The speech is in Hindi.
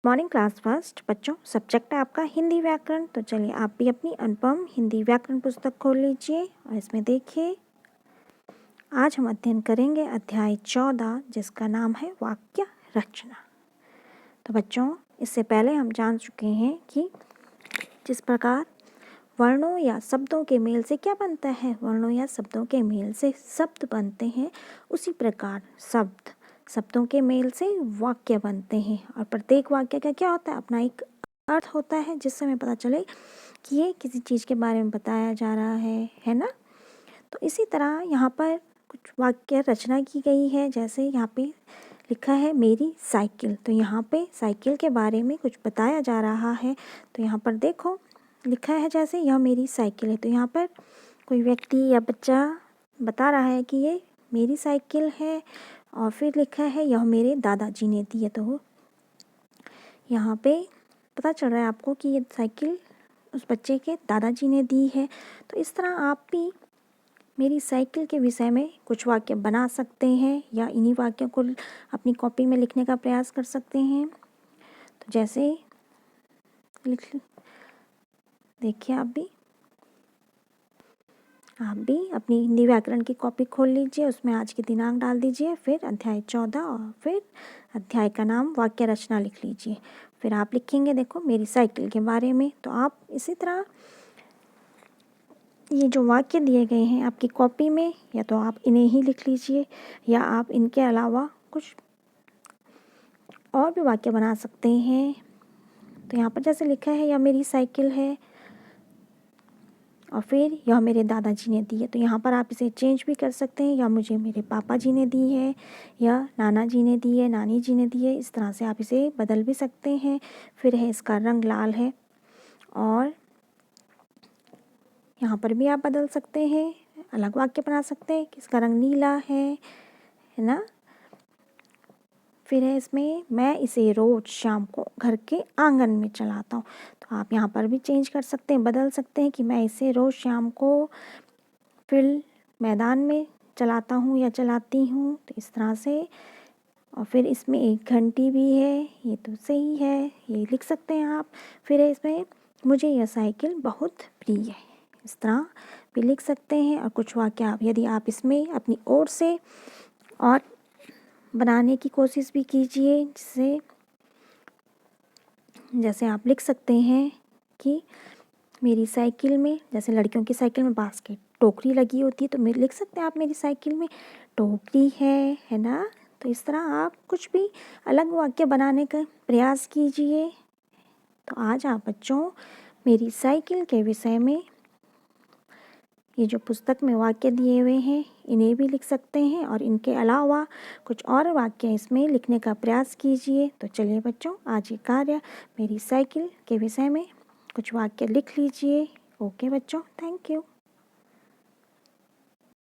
मॉर्निंग क्लास फर्स्ट बच्चों, सब्जेक्ट है आपका हिंदी व्याकरण। तो चलिए आप भी अपनी अनुपम हिंदी व्याकरण पुस्तक खोल लीजिए और इसमें देखिए आज हम अध्ययन करेंगे अध्याय 14 जिसका नाम है वाक्य रचना। तो बच्चों, इससे पहले हम जान चुके हैं कि जिस प्रकार वर्णों या शब्दों के मेल से क्या बनता है, वर्णों या शब्दों के मेल से शब्द बनते हैं, उसी प्रकार शब्दों के मेल से वाक्य बनते हैं। और प्रत्येक वाक्य का क्या होता है, अपना एक अर्थ होता है जिससे हमें पता चले कि ये किसी चीज़ के बारे में बताया जा रहा है ना। तो इसी तरह यहाँ पर कुछ वाक्य रचना की गई है। जैसे यहाँ पे लिखा है मेरी साइकिल, तो यहाँ पे साइकिल के बारे में कुछ बताया जा रहा है। तो यहाँ पर देखो लिखा है जैसे यह मेरी साइकिल है, तो यहाँ पर कोई व्यक्ति या बच्चा बता रहा है कि ये मेरी साइकिल है। और फिर लिखा है यह मेरे दादाजी ने दी है, तो यहाँ पे पता चल रहा है आपको कि ये साइकिल उस बच्चे के दादाजी ने दी है। तो इस तरह आप भी मेरी साइकिल के विषय में कुछ वाक्य बना सकते हैं या इन्हीं वाक्यों को अपनी कॉपी में लिखने का प्रयास कर सकते हैं। तो जैसे देखिए आप भी अपनी हिंदी व्याकरण की कॉपी खोल लीजिए, उसमें आज की दिनांक डाल दीजिए, फिर अध्याय 14 और फिर अध्याय का नाम वाक्य रचना लिख लीजिए। फिर आप लिखेंगे देखो मेरी साइकिल के बारे में। तो आप इसी तरह ये जो वाक्य दिए गए हैं आपकी कॉपी में, या तो आप इन्हें ही लिख लीजिए या आप इनके अलावा कुछ और भी वाक्य बना सकते हैं। तो यहाँ पर जैसे लिखा है यह मेरी साइकिल है और फिर यह मेरे दादाजी ने दी है, तो यहाँ पर आप इसे चेंज भी कर सकते हैं, या मुझे मेरे पापा जी ने दी है, या नाना जी ने दी है, नानी जी ने दी है। इस तरह से आप इसे बदल भी सकते हैं। फिर है इसका रंग लाल है, और यहाँ पर भी आप बदल सकते हैं, अलग वाक्य बना सकते हैं कि इसका रंग नीला है ना। फिर है इसमें मैं इसे रोज़ शाम को घर के आंगन में चलाता हूँ, तो आप यहाँ पर भी चेंज कर सकते हैं, बदल सकते हैं कि मैं इसे रोज़ शाम को फील्ड मैदान में चलाता हूँ या चलाती हूँ। तो इस तरह से। और फिर इसमें एक घंटी भी है, ये तो सही है, ये लिख सकते हैं आप। फिर है इसमें मुझे यह साइकिल बहुत प्रिय है, इस तरह भी लिख सकते हैं। और कुछ वाक्य आप यदि आप इसमें अपनी ओर से और बनाने की कोशिश भी कीजिए, जिससे जैसे आप लिख सकते हैं कि मेरी साइकिल में, जैसे लड़कियों की साइकिल में बास्केट टोकरी लगी होती है, तो मैं लिख सकते हैं आप मेरी साइकिल में टोकरी है ना। तो इस तरह आप कुछ भी अलग वाक्य बनाने का प्रयास कीजिए। तो आज आप बच्चों मेरी साइकिल के विषय में ये जो पुस्तक में वाक्य दिए हुए हैं इन्हें भी लिख सकते हैं, और इनके अलावा कुछ और वाक्य इसमें लिखने का प्रयास कीजिए। तो चलिए बच्चों, आज ये कार्य मेरी साइकिल के विषय में कुछ वाक्य लिख लीजिए। ओके बच्चों, थैंक यू।